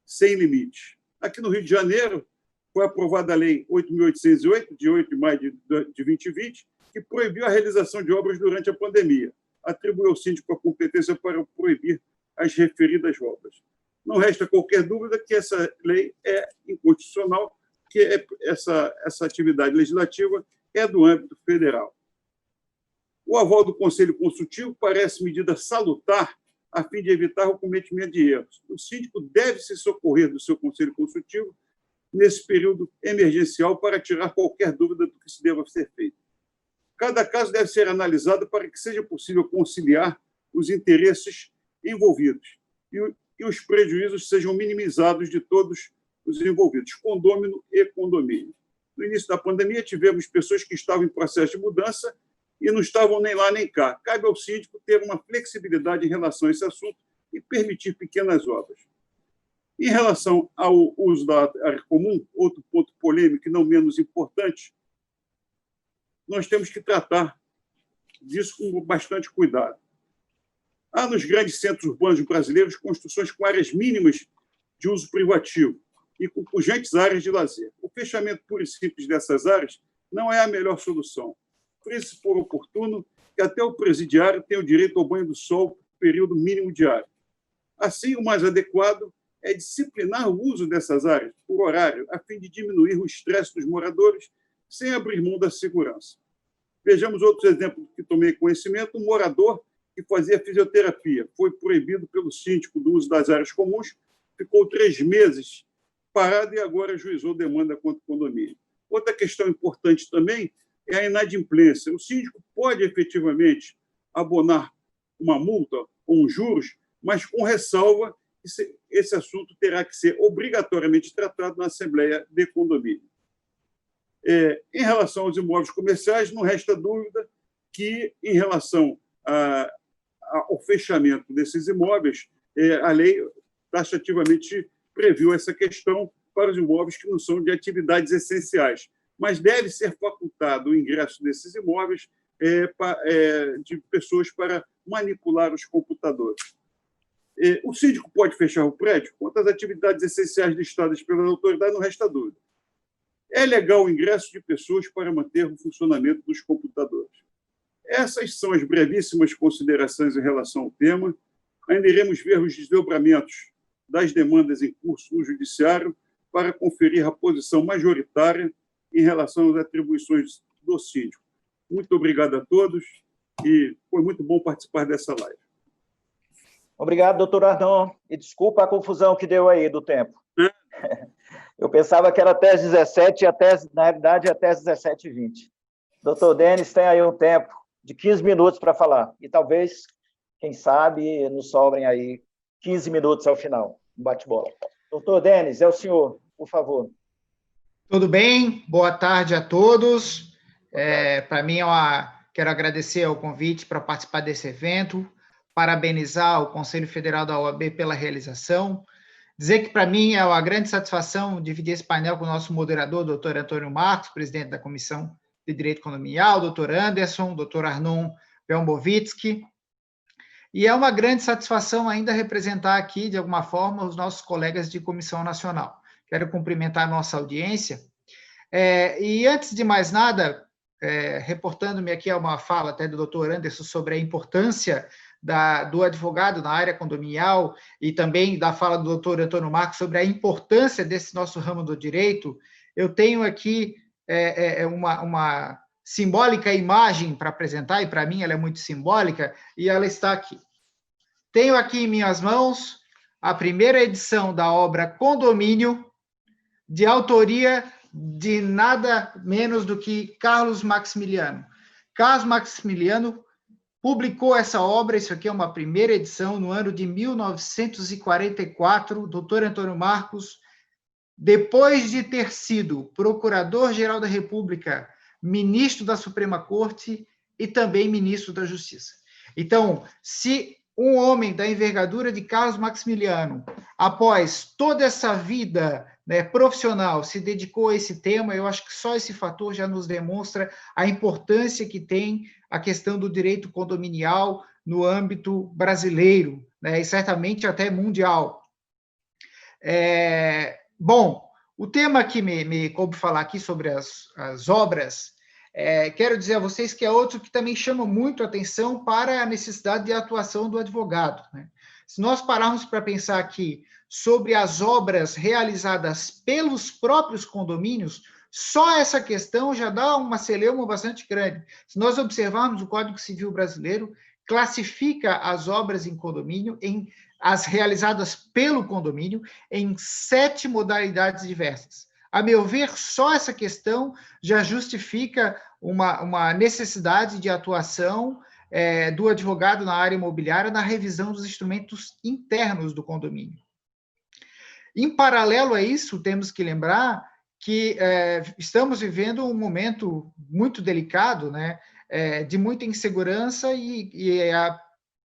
sem limite. Aqui no Rio de Janeiro, foi aprovada a Lei 8.808, de 8 de maio de 2020, que proibiu a realização de obras durante a pandemia. Atribuiu ao síndico a competência para proibir as referidas obras. Não resta qualquer dúvida que essa lei é inconstitucional, que essa atividade legislativa é do âmbito federal. O aval do Conselho Consultivo parece medida salutar a fim de evitar o cometimento de erros. O síndico deve se socorrer do seu Conselho Consultivo nesse período emergencial para tirar qualquer dúvida do que se deva ser feito. Cada caso deve ser analisado para que seja possível conciliar os interesses envolvidos e os prejuízos sejam minimizados de todos os envolvidos, condômino e condomínio. No início da pandemia, tivemos pessoas que estavam em processo de mudança e não estavam nem lá nem cá. Cabe ao síndico ter uma flexibilidade em relação a esse assunto e permitir pequenas obras. Em relação ao uso da área comum, outro ponto polêmico e não menos importante, nós temos que tratar disso com bastante cuidado. Há nos grandes centros urbanos brasileiros construções com áreas mínimas de uso privativo e com pujantes áreas de lazer. O fechamento puro e simples dessas áreas não é a melhor solução. Por isso, for oportuno que até o presidiário tenha o direito ao banho do sol por período mínimo diário. Assim, o mais adequado é disciplinar o uso dessas áreas por horário, a fim de diminuir o estresse dos moradores, sem abrir mão da segurança. Vejamos outros exemplos que tomei conhecimento. Um morador que fazia fisioterapia foi proibido pelo síndico do uso das áreas comuns, ficou 3 meses parado e agora ajuizou demanda contra o condomínio. Outra questão importante também é a inadimplência. O síndico pode efetivamente abonar uma multa ou uns juros, mas com ressalva que esse assunto terá que ser obrigatoriamente tratado na Assembleia de Condomínio. Em relação aos imóveis comerciais, não resta dúvida que, em relação ao fechamento desses imóveis, a lei taxativamente previu essa questão para os imóveis que não são de atividades essenciais, mas deve ser facultado o ingresso desses imóveis de pessoas para manipular os computadores. O síndico pode fechar o prédio? Quanto às atividades essenciais listadas pela autoridade, não resta dúvida. É legal o ingresso de pessoas para manter o funcionamento dos computadores. Essas são as brevíssimas considerações em relação ao tema. Ainda iremos ver os desdobramentos das demandas em curso no Judiciário para conferir a posição majoritária em relação às atribuições do síndico. Muito obrigado a todos e foi muito bom participar dessa live. Obrigado, doutor Arnon. E desculpa a confusão que deu aí do tempo. Eu pensava que era até as 17 e na realidade é até as 17h20. Doutor Denis tem aí um tempo de 15 minutos para falar. E talvez, quem sabe, nos sobrem aí 15 minutos ao final. Um bate-bola. Doutor Denis, é o senhor, por favor. Tudo bem? Boa tarde a todos. Para mim, quero agradecer o convite para participar desse evento, parabenizar o Conselho Federal da OAB pela realização, dizer que para mim é uma grande satisfação dividir esse painel com o nosso moderador, doutor Antônio Marcos, presidente da Comissão de Direito Condominial, doutor Anderson, doutor Arnon Pelmbovitsky, e é uma grande satisfação ainda representar aqui, de alguma forma, os nossos colegas de Comissão Nacional. Quero cumprimentar a nossa audiência. E antes de mais nada, reportando-me aqui a uma fala até do doutor Anderson sobre a importância do advogado na área condominial e também da fala do doutor Antônio Marcos sobre a importância desse nosso ramo do direito, eu tenho aqui uma simbólica imagem para apresentar, e para mim ela é muito simbólica, e ela está aqui. Tenho aqui em minhas mãos a primeira edição da obra Condomínio, de autoria de nada menos do que Carlos Maximiliano. Carlos Maximiliano publicou essa obra, isso aqui é uma primeira edição, no ano de 1944, doutor Antônio Marcos, depois de ter sido Procurador-Geral da República, Ministro da Suprema Corte e também Ministro da Justiça. Então, se um homem da envergadura de Carlos Maximiliano, após toda essa vida, né, profissional, se dedicou a esse tema, eu acho que só esse fator já nos demonstra a importância que tem a questão do direito condominial no âmbito brasileiro, né, e certamente até mundial. Bom, o tema que me coube falar aqui sobre as obras, quero dizer a vocês que é outro que também chama muito a atenção para a necessidade de atuação do advogado, né? Se nós pararmos para pensar aqui sobre as obras realizadas pelos próprios condomínios, só essa questão já dá uma celeuma bastante grande. Se nós observarmos o Código Civil brasileiro, classifica as obras em condomínio, as realizadas pelo condomínio, em 7 modalidades diversas. A meu ver, só essa questão já justifica uma necessidade de atuação do advogado na área imobiliária na revisão dos instrumentos internos do condomínio. Em paralelo a isso, temos que lembrar que estamos vivendo um momento muito delicado, né, de muita insegurança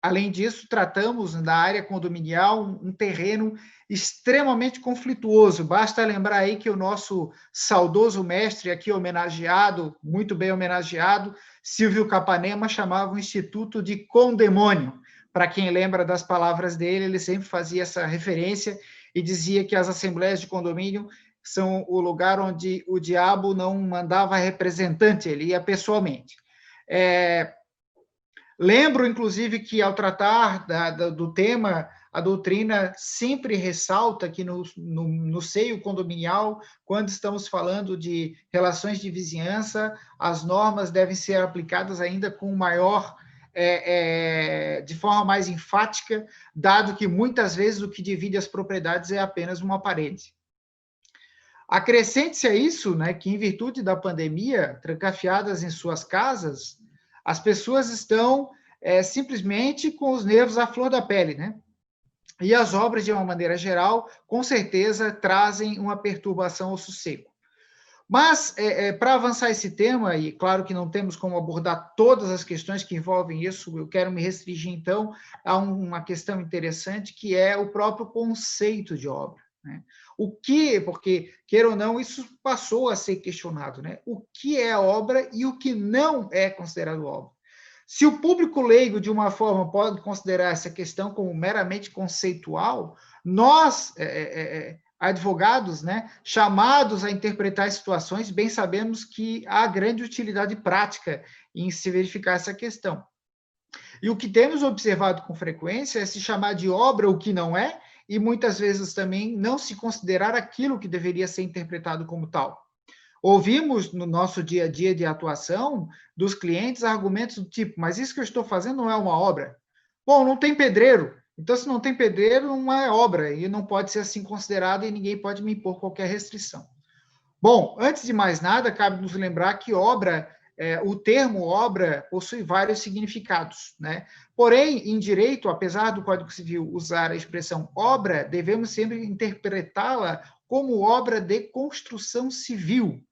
além disso, tratamos na área condominial um terreno extremamente conflituoso. Basta lembrar aí que o nosso saudoso mestre aqui homenageado, muito bem homenageado, Silvio Capanema, chamava o Instituto de Condemônio. Para quem lembra das palavras dele, ele sempre fazia essa referência e dizia que as assembleias de condomínio são o lugar onde o diabo não mandava representante, ele ia pessoalmente. Lembro, inclusive, que ao tratar do tema, a doutrina sempre ressalta que no seio condominial, quando estamos falando de relações de vizinhança, as normas devem ser aplicadas ainda com maior, de forma mais enfática, dado que muitas vezes o que divide as propriedades é apenas uma parede. Acrescente-se a isso, né, que em virtude da pandemia, trancafiadas em suas casas, as pessoas estão simplesmente com os nervos à flor da pele, né? E as obras, de uma maneira geral, com certeza trazem uma perturbação ao sossego. Mas, para avançar esse tema, e claro que não temos como abordar todas as questões que envolvem isso, eu quero me restringir, então, a uma questão interessante, que é o próprio conceito de obra, né? Porque, queira ou não, isso passou a ser questionado, né? O que é obra e o que não é considerado obra? Se o público leigo, de uma forma, pode considerar essa questão como meramente conceitual, nós, advogados, né, chamados a interpretar situações, bem sabemos que há grande utilidade prática em se verificar essa questão. E o que temos observado com frequência é se chamar de obra o que não é, e muitas vezes também não se considerar aquilo que deveria ser interpretado como tal. Ouvimos no nosso dia a dia de atuação dos clientes argumentos do tipo, mas isso que eu estou fazendo não é uma obra. Bom, não tem pedreiro, então se não tem pedreiro não é obra, e não pode ser assim considerado e ninguém pode me impor qualquer restrição. Bom, antes de mais nada, cabe nos lembrar que obra, o termo obra possui vários significados, né? Porém, em direito, apesar do Código Civil usar a expressão obra, devemos sempre interpretá-la como obra de construção civil,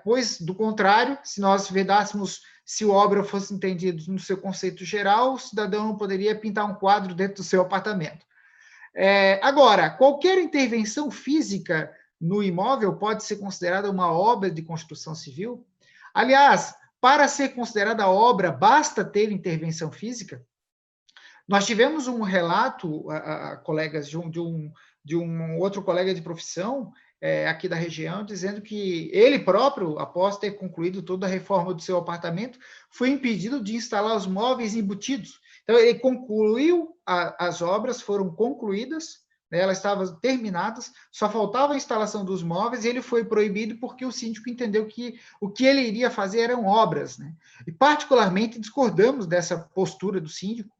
pois, do contrário, se nós vedássemos se obra fosse entendido no seu conceito geral, o cidadão não poderia pintar um quadro dentro do seu apartamento. Agora, qualquer intervenção física no imóvel pode ser considerada uma obra de construção civil? Aliás, para ser considerada obra, basta ter intervenção física? Nós tivemos um relato, colegas, de um outro colega de profissão, aqui da região, dizendo que ele próprio, após ter concluído toda a reforma do seu apartamento, foi impedido de instalar os móveis embutidos. Então, ele concluiu, as obras foram concluídas, elas estavam terminadas, só faltava a instalação dos móveis, e ele foi proibido porque o síndico entendeu que o que ele iria fazer eram obras, né? E particularmente discordamos dessa postura do síndico.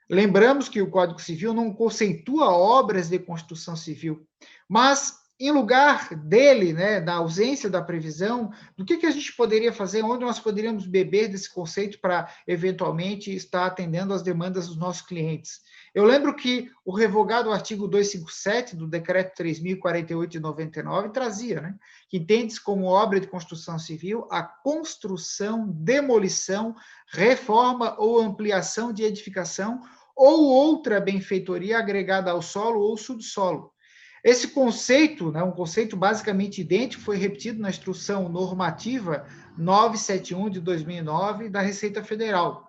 Lembramos que o Código Civil não conceitua obras de construção civil, mas em lugar dele, né, da ausência da previsão, do que a gente poderia fazer, onde nós poderíamos beber desse conceito para, eventualmente, estar atendendo às demandas dos nossos clientes? Eu lembro que o revogado artigo 257 do Decreto 3.048 de 99 trazia, né, que entende-se como obra de construção civil a construção, demolição, reforma ou ampliação de edificação ou outra benfeitoria agregada ao solo ou subsolo. Esse conceito, né, um conceito basicamente idêntico, foi repetido na Instrução Normativa 971 de 2009 da Receita Federal.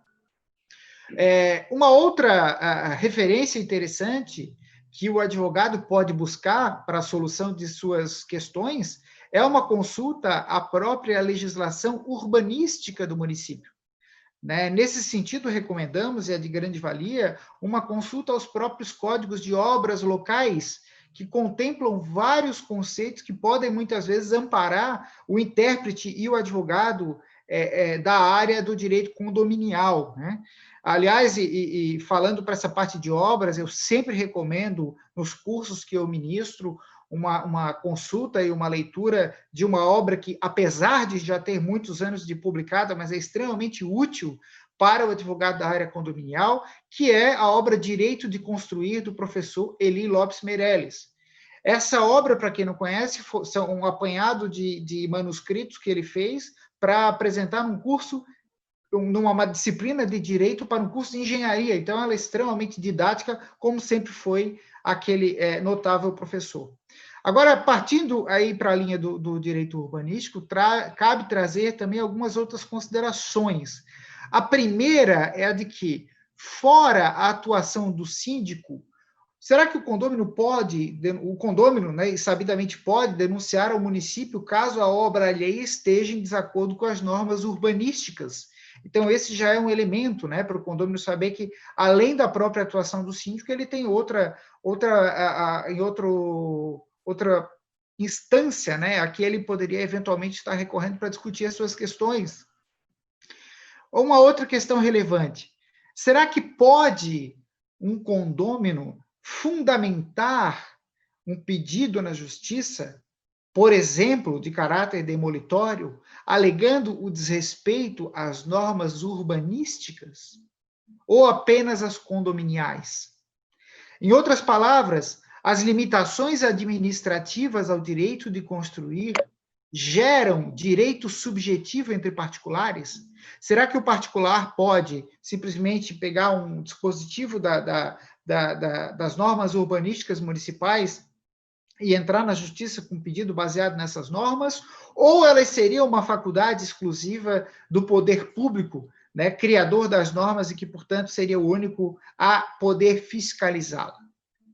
Uma outra referência interessante que o advogado pode buscar para a solução de suas questões é uma consulta à própria legislação urbanística do município. Né? Nesse sentido, recomendamos, e é de grande valia, uma consulta aos próprios códigos de obras locais, que contemplam vários conceitos que podem, muitas vezes, amparar o intérprete e o advogado da área do direito condominial, né? Aliás, falando para essa parte de obras, eu sempre recomendo, nos cursos que eu ministro, uma consulta e uma leitura de uma obra que, apesar de já ter muitos anos de publicada, mas é extremamente útil para o advogado da área condominial, que é a obra Direito de Construir, do professor Eli Lopes Meirelles. Essa obra, para quem não conhece, são um apanhado de manuscritos que ele fez para apresentar num curso, numa disciplina de Direito para um curso de Engenharia. Então, ela é extremamente didática, como sempre foi aquele notável professor. Agora, partindo aí para a linha do direito urbanístico, cabe trazer também algumas outras considerações. A primeira é a de que, fora a atuação do síndico, será que o condômino, né, sabidamente pode denunciar ao município caso a obra alheia esteja em desacordo com as normas urbanísticas? Então, esse já é um elemento, né, para o condômino saber que, além da própria atuação do síndico, ele tem outra instância, né, a que ele poderia eventualmente estar recorrendo para discutir as suas questões. Uma outra questão relevante: será que pode um condômino fundamentar um pedido na justiça, por exemplo, de caráter demolitório, alegando o desrespeito às normas urbanísticas, ou apenas às condominiais? Em outras palavras, as limitações administrativas ao direito de construir geram direito subjetivo entre particulares? Será que o particular pode simplesmente pegar um dispositivo das normas urbanísticas municipais e entrar na justiça com um pedido baseado nessas normas? Ou elas seriam uma faculdade exclusiva do poder público, né, criador das normas, e que, portanto, seria o único a poder fiscalizá-la?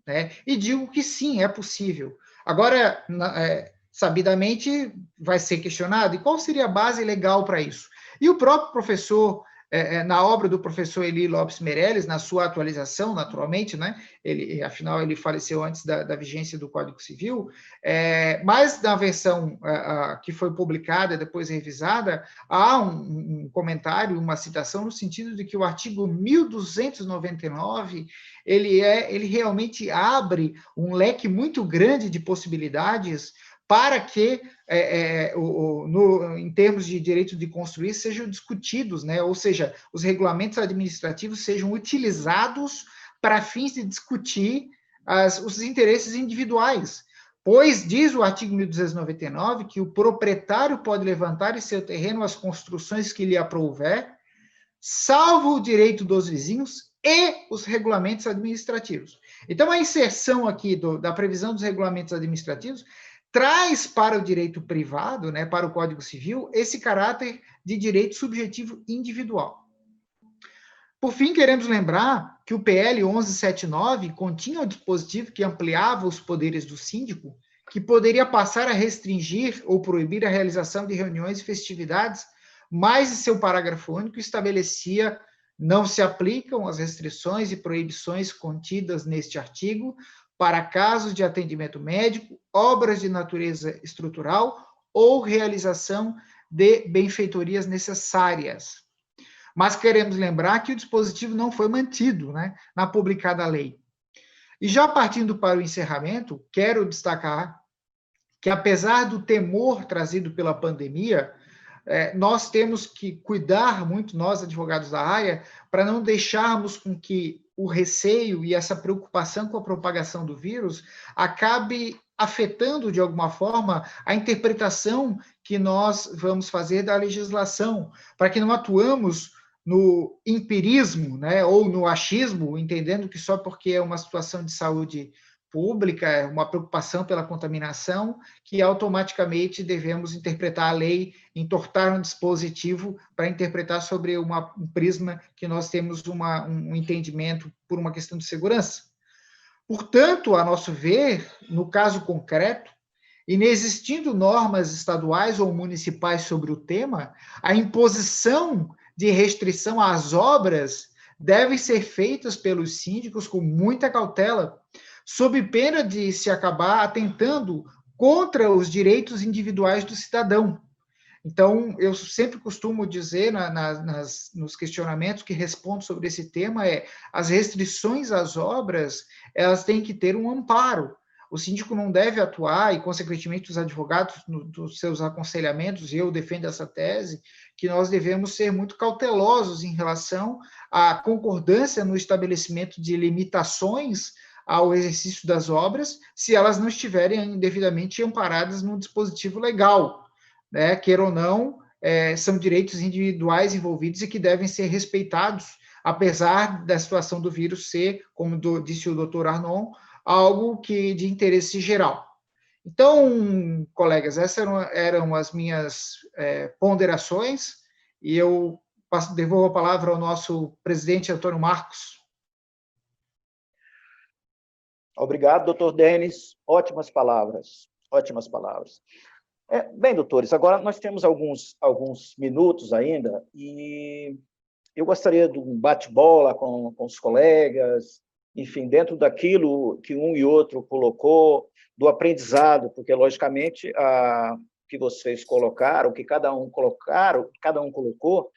Né? E digo que sim, é possível. Agora, sabidamente, vai ser questionado, e qual seria a base legal para isso? E o próprio professor, na obra do professor Eli Lopes Meirelles, na sua atualização, naturalmente, né? Afinal, ele faleceu antes da vigência do Código Civil, mas na versão que foi publicada, depois revisada, há um comentário, uma citação, no sentido de que o artigo 1299, ele realmente abre um leque muito grande de possibilidades para que, em termos de direito de construir, sejam discutidos, né? Ou seja, os regulamentos administrativos sejam utilizados para fins de discutir os interesses individuais. Pois, diz o artigo 1299, que o proprietário pode levantar em seu terreno as construções que lhe aprouver, salvo o direito dos vizinhos e os regulamentos administrativos. Então, a inserção aqui da previsão dos regulamentos administrativos traz para o direito privado, né, para o Código Civil, esse caráter de direito subjetivo individual. Por fim, queremos lembrar que o PL 1179 continha um dispositivo que ampliava os poderes do síndico, que poderia passar a restringir ou proibir a realização de reuniões e festividades, mas em seu parágrafo único estabelecia: não se aplicam as restrições e proibições contidas neste artigo para casos de atendimento médico, obras de natureza estrutural ou realização de benfeitorias necessárias. Mas queremos lembrar que o dispositivo não foi mantido, né, na publicada lei. E já partindo para o encerramento, quero destacar que, apesar do temor trazido pela pandemia, nós temos que cuidar muito, nós, advogados da área, para não deixarmos com que o receio e essa preocupação com a propagação do vírus acabe afetando, de alguma forma, a interpretação que nós vamos fazer da legislação, para que não atuamos no empirismo, né, ou no achismo, entendendo que só porque é uma situação de saúde pública, é uma preocupação pela contaminação, que automaticamente devemos interpretar a lei, entortar um dispositivo para interpretar sobre um prisma que nós temos um entendimento por uma questão de segurança. Portanto, a nosso ver, no caso concreto, inexistindo normas estaduais ou municipais sobre o tema, a imposição de restrição às obras deve ser feitas pelos síndicos com muita cautela, sob pena de se acabar atentando contra os direitos individuais do cidadão. Então, eu sempre costumo dizer nos questionamentos que respondo sobre esse tema as restrições às obras, elas têm que ter um amparo. O síndico não deve atuar, e, consequentemente, os advogados, dos seus aconselhamentos, e eu defendo essa tese, que nós devemos ser muito cautelosos em relação à concordância no estabelecimento de limitações ao exercício das obras, se elas não estiverem devidamente amparadas num dispositivo legal, né? Queira ou não, são direitos individuais envolvidos e que devem ser respeitados, apesar da situação do vírus ser, como disse o doutor Arnon, algo de interesse geral. Então, colegas, essas eram as minhas ponderações, e eu devolvo a palavra ao nosso presidente Antônio Marcos. Obrigado, doutor Denis. Ótimas palavras, ótimas palavras. Bem, doutores, agora nós temos alguns minutos ainda, e eu gostaria de um bate-bola com os colegas, enfim, dentro daquilo que um e outro colocou, do aprendizado, porque, logicamente, que vocês colocaram, que cada um colocou,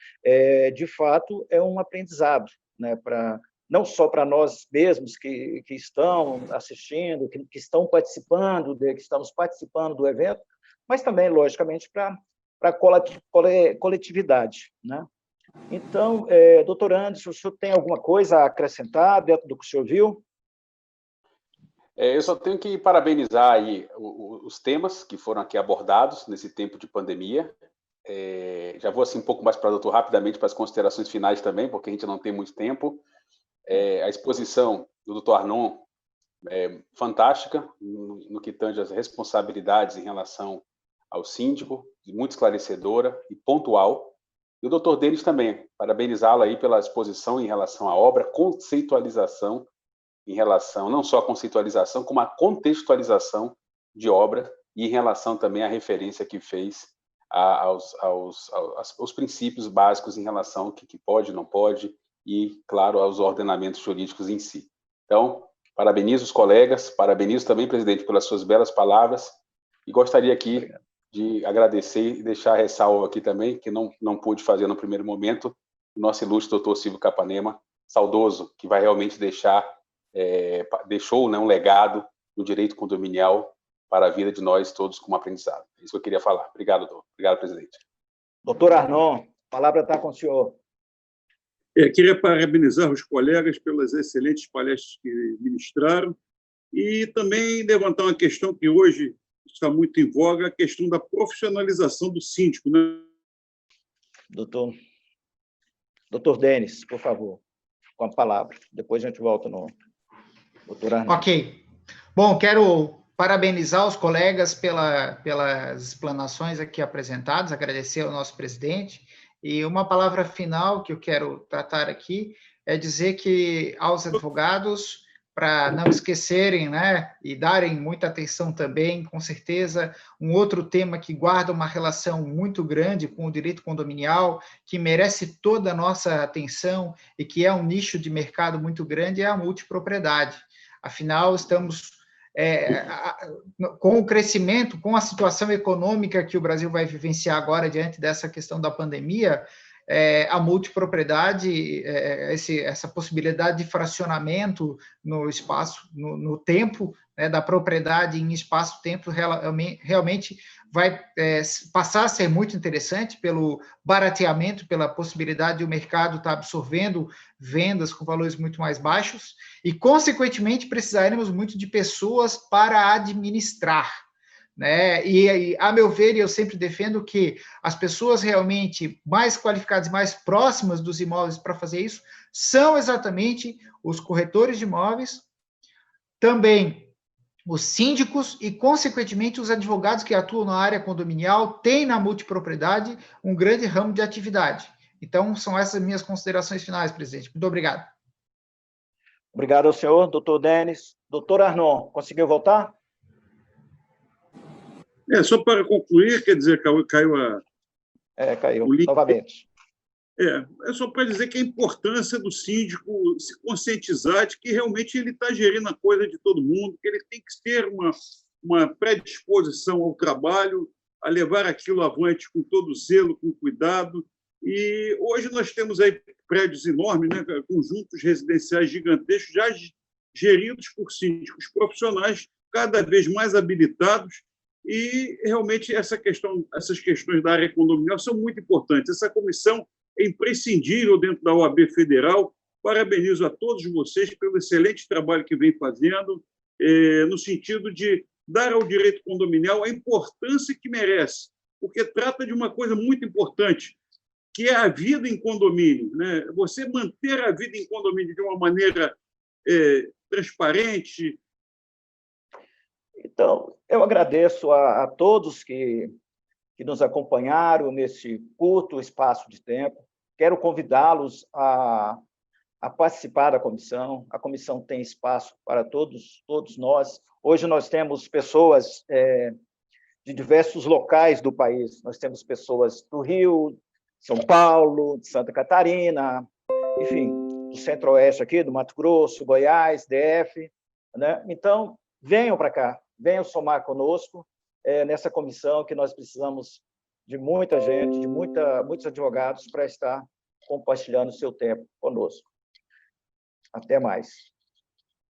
de fato, é um aprendizado, né, não só para nós mesmos que estão assistindo, que estão participando, que estamos participando do evento, mas também, logicamente, para a coletividade, né? Então, doutor Anderson, o senhor tem alguma coisa a acrescentar dentro do que o senhor viu? Eu só tenho que parabenizar aí os temas que foram aqui abordados nesse tempo de pandemia. Já vou assim um pouco mais para o doutor rapidamente para as considerações finais também, porque a gente não tem muito tempo. A exposição do doutor Arnon é fantástica no que tange as responsabilidades em relação ao síndico, muito esclarecedora e pontual. E o doutor Denis também, parabenizá-lo aí pela exposição em relação à obra, conceitualização em relação, não só a conceitualização, como a contextualização de obra e em relação também à referência que fez aos princípios básicos em relação ao que pode, não pode e, claro, aos ordenamentos jurídicos em si. Então, parabenizo os colegas, parabenizo também, presidente, pelas suas belas palavras e gostaria aqui de agradecer e deixar a ressalva aqui também, que não pude fazer no primeiro momento, o nosso ilustre doutor Silvio Capanema, saudoso, que vai realmente deixou, né, um legado no direito condominial para a vida de nós todos como aprendizado. É isso que eu queria falar. Obrigado, doutor. Obrigado, presidente. Doutor Arnon, a palavra está com o senhor. Queria parabenizar os colegas pelas excelentes palestras que ministraram e também levantar uma questão que hoje está muito em voga, a questão da profissionalização do síndico, né? Doutor Denis, por favor, com a palavra. Depois a gente volta no doutor Arnon. Ok. Bom, quero parabenizar os colegas pelas explanações aqui apresentadas, agradecer ao nosso presidente, e uma palavra final que eu quero tratar aqui é dizer que aos advogados, para não esquecerem, né, e darem muita atenção também, com certeza, um outro tema que guarda uma relação muito grande com o direito condominial, que merece toda a nossa atenção e que é um nicho de mercado muito grande, é a multipropriedade. Afinal, estamos com o crescimento, com a situação econômica que o Brasil vai vivenciar agora diante dessa questão da pandemia, a multipropriedade, essa possibilidade de fracionamento no espaço, no tempo, né, da propriedade em espaço-tempo, realmente vai passar a ser muito interessante pelo barateamento, pela possibilidade de o mercado estar absorvendo vendas com valores muito mais baixos e, consequentemente, precisaremos muito de pessoas para administrar, né? E, a meu ver, eu sempre defendo que as pessoas realmente mais qualificadas e mais próximas dos imóveis para fazer isso são exatamente os corretores de imóveis, também os síndicos e, consequentemente, os advogados que atuam na área condominial têm na multipropriedade um grande ramo de atividade. Então, são essas minhas considerações finais, presidente. Muito obrigado. Obrigado ao senhor, doutor Denis. Doutor Arnon, conseguiu voltar? Só para concluir, quer dizer, caiu Caiu novamente. É só para dizer que a importância do síndico se conscientizar de que realmente ele está gerindo a coisa de todo mundo, que ele tem que ter uma predisposição ao trabalho, a levar aquilo avante com todo zelo, com cuidado. E hoje nós temos aí prédios enormes, né, conjuntos residenciais gigantescos, já geridos por síndicos profissionais cada vez mais habilitados. E realmente essas questões da área condominial são muito importantes. Essa comissão é imprescindível dentro da OAB Federal. Parabenizo a todos vocês pelo excelente trabalho que vem fazendo, no sentido de dar ao direito condominial a importância que merece, porque trata de uma coisa muito importante, que é a vida em condomínio, né? Você manter a vida em condomínio de uma maneira transparente. Então, eu agradeço a todos que nos acompanharam nesse curto espaço de tempo. Quero convidá-los a participar da comissão. A comissão tem espaço para todos nós. Hoje nós temos pessoas de diversos locais do país. Nós temos pessoas do Rio, São Paulo, de Santa Catarina, enfim, do Centro-Oeste aqui, do Mato Grosso, Goiás, DF, né? Então, venham para cá, venham somar conosco nessa comissão, que nós precisamos de muita gente, de muitos advogados para estar compartilhando o seu tempo conosco. Até mais.